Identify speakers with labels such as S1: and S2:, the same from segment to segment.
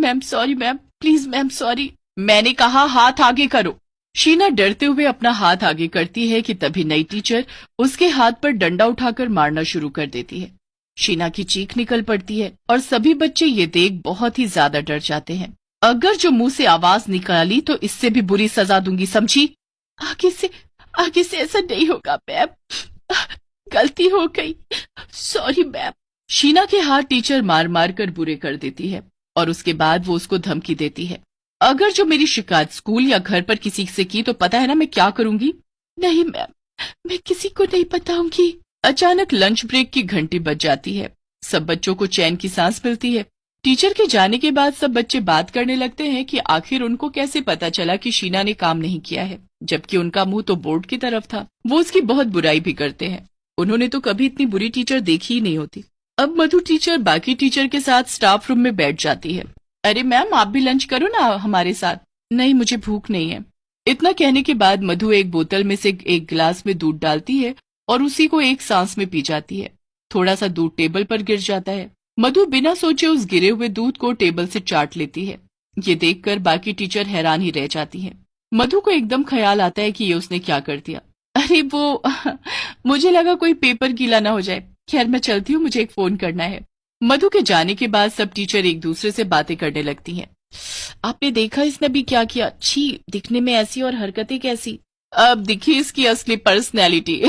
S1: Ma'am sorry ma'am, please ma'am sorry. मैंने कहा हाथ आगे करो। शीना डरते हुए अपना हाथ आगे करती है कि तभी नई टीचर उसके हाथ पर डंडा उठाकर मारना शुरू कर देती है। शीना की चीख निकल पड़ती है और सभी बच्चे ये देख बहुत ही ज्यादा डर जाते हैं। अगर जो मुंह से आवाज निकाली तो इससे भी बुरी सजा दूंगी, समझी? आगे से ऐसा नहीं होगा मैम, गलती हो गई, सॉरी मैम। शीना के हाथ टीचर मार मार कर बुरे कर देती है और उसके बाद वो उसको धमकी देती है, अगर जो मेरी शिकायत स्कूल या घर पर किसी से की तो पता है ना मैं क्या करूंगी। नहीं मैम, मैं किसी को नहीं बताऊंगी। अचानक लंच ब्रेक की घंटी बज जाती है। सब बच्चों को चैन की सांस मिलती है। टीचर के जाने के बाद सब बच्चे बात करने लगते हैं कि आखिर उनको कैसे पता चला कि शीना ने काम नहीं किया है, जबकि उनका मुंह तो बोर्ड की तरफ था। वो उसकी बहुत बुराई भी करते हैं। उन्होंने तो कभी इतनी बुरी टीचर देखी ही नहीं होती। अब मधु टीचर बाकी टीचर के साथ स्टाफ रूम में बैठ जाती है। अरे मैम, आप भी लंच करो ना हमारे साथ। नहीं, मुझे भूख नहीं है। इतना कहने के बाद मधु एक बोतल में से एक गिलास में दूध डालती है और उसी को एक सांस में पी जाती है। थोड़ा सा दूध टेबल पर गिर जाता है। मधु बिना सोचे उस गिरे हुए दूध को टेबल से चाट लेती है। ये देखकर बाकी टीचर हैरान ही रह जाती हैं। मधु को एकदम ख्याल आता है कि ये उसने क्या कर दिया। अरे वो मुझे लगा कोई पेपर गीला ना हो जाए। खैर मैं चलती हूँ, मुझे एक फोन करना है। मधु के जाने के बाद सब टीचर एक दूसरे से बातें करने लगती हैं। आपने देखा इसने भी क्या किया? अच्छी दिखने में ऐसी और हरकतें कैसी। अब दिखी इसकी असली पर्सनैलिटी।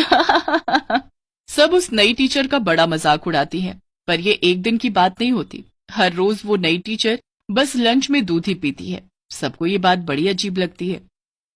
S1: सब उस नई टीचर का बड़ा मजाक उड़ाती हैं, पर ये एक दिन की बात नहीं होती। हर रोज वो नई टीचर बस लंच में दूध ही पीती है। सबको ये बात बड़ी अजीब लगती है।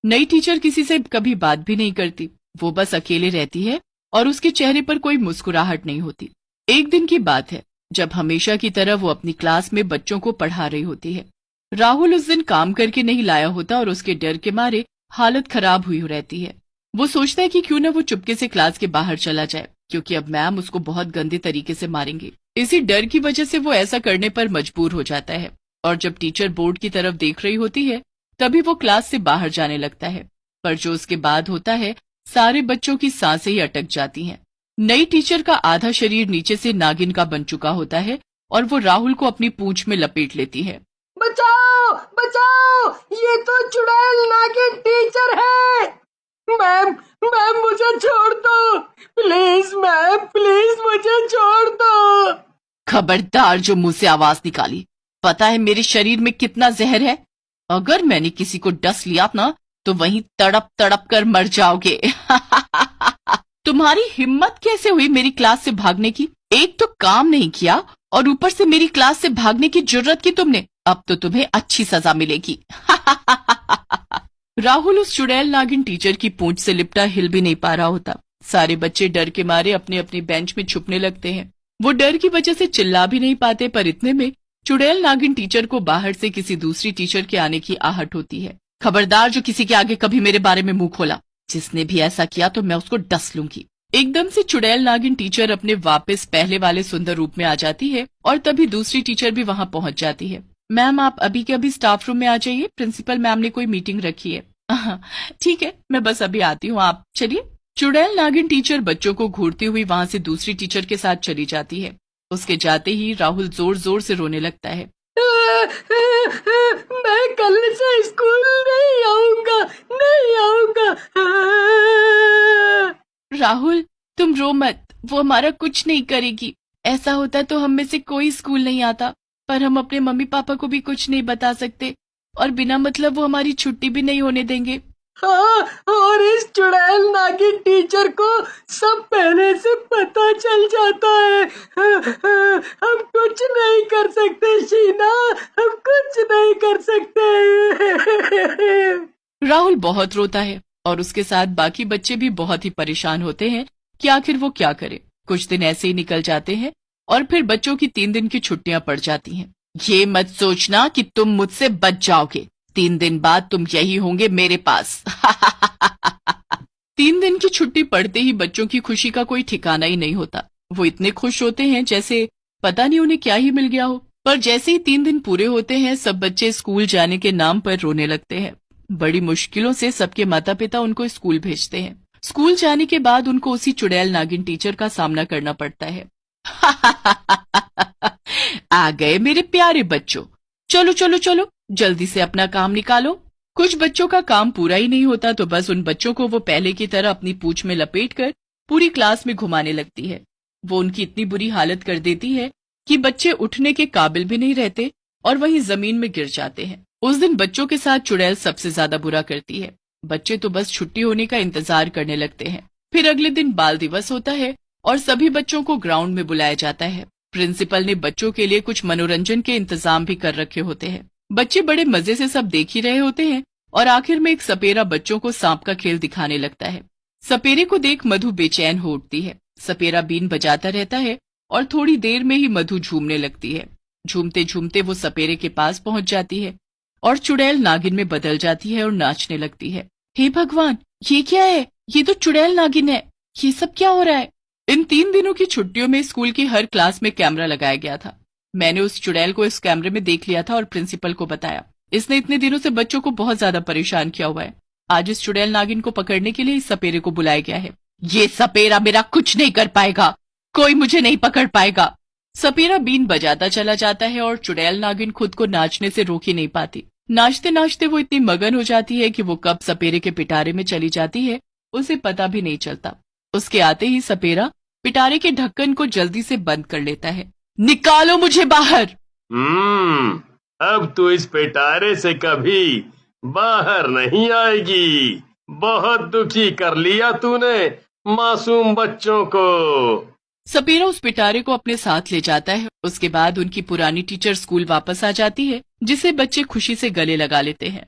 S1: नई टीचर किसी से कभी बात भी नहीं करती। वो बस अकेले रहती है और उसके चेहरे पर कोई मुस्कुराहट नहीं होती। एक दिन की बात है जब हमेशा की तरह वो अपनी क्लास में बच्चों को पढ़ा रही होती है। राहुल उस दिन काम करके नहीं लाया होता और उसके डर के मारे हालत खराब हुई रहती है। वो सोचता है कि क्यों न वो चुपके से क्लास के बाहर चला जाए, क्योंकि अब मैम उसको बहुत गंदे तरीके से मारेंगे। इसी डर की वजह से वो ऐसा करने पर मजबूर हो जाता है और जब टीचर बोर्ड की तरफ देख रही होती है तभी वो क्लास से बाहर जाने लगता है। पर जो उसके बाद होता है, सारे बच्चों की सांसें ही अटक जाती हैं। नई टीचर का आधा शरीर नीचे से नागिन का बन चुका होता है और वो राहुल को अपनी पूंछ में लपेट लेती है।
S2: बचाओ बचाओ, ये तो चुड़ैल नागिन टीचर है। मैम मैम मुझे छोड़ दो, प्लीज मैम, प्लीज मुझे छोड़ दो।
S1: खबरदार जो मुंह से आवाज निकाली, पता है मेरे शरीर में कितना जहर है। अगर मैंने किसी को डस लिया ना तो वहीं तड़प तड़प कर मर जाओगे। तुम्हारी हिम्मत कैसे हुई मेरी क्लास से भागने की? एक तो काम नहीं किया और ऊपर से मेरी क्लास से भागने की जुर्रत की तुमने। अब तो तुम्हें अच्छी सजा मिलेगी। राहुल उस चुड़ैल नागिन टीचर की पूंछ से लिपटा हिल भी नहीं पा रहा होता। सारे बच्चे डर के मारे अपने अपने बेंच में छुपने लगते हैं। वो डर की वजह से चिल्ला भी नहीं पाते, पर इतने में चुड़ैल नागिन टीचर को बाहर से किसी दूसरी टीचर के आने की आहट होती है। खबरदार जो किसी के आगे कभी मेरे बारे में मुंह खोला, जिसने भी ऐसा किया तो मैं उसको डस लूंगी। एकदम से चुड़ैल नागिन टीचर अपने वापस पहले वाले सुंदर रूप में आ जाती है और तभी दूसरी टीचर भी वहां पहुंच जाती है। मैम आप अभी के अभी स्टाफ रूम में आ जाइए, प्रिंसिपल मैम ने कोई मीटिंग रखी है। ठीक है, मैं बस अभी आती हूँ, आप चलिए। चुड़ैल नागिन टीचर बच्चों को घूरती हुई वहां से दूसरी टीचर के साथ चली जाती है। उसके जाते ही राहुल जोर जोर से रोने लगता है।
S2: मैं कल से स्कूल नहीं आऊंगा, नहीं आऊंगा।
S1: राहुल तुम रो मत, वो हमारा कुछ नहीं करेगी। ऐसा होता तो हम में से कोई स्कूल नहीं आता, पर हम अपने मम्मी पापा को भी कुछ नहीं बता सकते और बिना मतलब वो हमारी छुट्टी भी नहीं होने देंगे।
S2: हाँ, और इस चुड़ैल नागिन टीचर को सब पहले से पता चल जाता है। हम कुछ नहीं कर सकते शीना, हम कुछ नहीं कर सकते।
S1: राहुल बहुत रोता है और उसके साथ बाकी बच्चे भी बहुत ही परेशान होते हैं कि आखिर वो क्या करे। कुछ दिन ऐसे ही निकल जाते हैं और फिर बच्चों की 3 दिन की छुट्टियां पड़ जाती हैं। ये मत सोचना कि तुम मुझसे बच जाओगे। 3 दिन बाद तुम यही होंगे मेरे पास। 3 दिन की छुट्टी पड़ते ही बच्चों की खुशी का कोई ठिकाना ही नहीं होता। वो इतने खुश होते हैं जैसे पता नहीं उन्हें क्या ही मिल गया हो। पर जैसे ही 3 दिन पूरे होते हैं सब बच्चे स्कूल जाने के नाम पर रोने लगते हैं। बड़ी मुश्किलों से सबके माता पिता उनको स्कूल भेजते हैं। स्कूल जाने के बाद उनको उसी चुड़ैल नागिन टीचर का सामना करना पड़ता है। आ गए मेरे प्यारे बच्चों, चलो चलो चलो, जल्दी से अपना काम निकालो। कुछ बच्चों का काम पूरा ही नहीं होता तो बस उन बच्चों को वो पहले की तरह अपनी पूंछ में लपेटकर पूरी क्लास में घुमाने लगती है। वो उनकी इतनी बुरी हालत कर देती है कि बच्चे उठने के काबिल भी नहीं रहते और वहीं जमीन में गिर जाते हैं। उस दिन बच्चों के साथ चुड़ैल सबसे ज्यादा बुरा करती है। बच्चे तो बस छुट्टी होने का इंतजार करने लगते हैं। फिर अगले दिन बाल दिवस होता है और सभी बच्चों को ग्राउंड में बुलाया जाता है। प्रिंसिपल ने बच्चों के लिए कुछ मनोरंजन के इंतजाम भी कर रखे होते हैं। बच्चे बड़े मजे से सब देख ही रहे होते हैं और आखिर में एक सपेरा बच्चों को सांप का खेल दिखाने लगता है। सपेरे को देख मधु बेचैन हो उठती है। सपेरा बीन बजाता रहता है और थोड़ी देर में ही मधु झूमने लगती है। झूमते झूमते वो सपेरे के पास पहुंच जाती है और चुड़ैल नागिन में बदल जाती है और नाचने लगती है। हे भगवान, ये क्या है? ये तो चुड़ैल नागिन है। ये सब क्या हो रहा है? इन 3 दिनों की छुट्टियों में स्कूल की हर क्लास में कैमरा लगाया गया था। मैंने उस चुड़ैल को इस कैमरे में देख लिया था और प्रिंसिपल को बताया। इसने इतने दिनों से बच्चों को बहुत ज्यादा परेशान किया हुआ है। आज इस चुड़ैल नागिन को पकड़ने के लिए इस सपेरे को बुलाया गया है। ये सपेरा मेरा कुछ नहीं कर पाएगा, कोई मुझे नहीं पकड़ पाएगा। सपेरा बीन बजाता चला जाता है और चुड़ैल नागिन खुद को नाचने से रोक ही नहीं पाती। नाचते नाचते वो इतनी मगन हो जाती है कि वो कब सपेरे के पिटारे में चली जाती है उसे पता भी नहीं चलता। उसके आते ही सपेरा पिटारे के ढक्कन को जल्दी से बंद कर लेता है। निकालो मुझे बाहर।
S3: अब तो इस पिटारे से कभी बाहर नहीं आएगी। बहुत दुखी कर लिया तूने मासूम बच्चों को।
S1: सपेरा उस पिटारे को अपने साथ ले जाता है। उसके बाद उनकी पुरानी टीचर स्कूल वापस आ जाती है, जिसे बच्चे खुशी से गले लगा लेते हैं।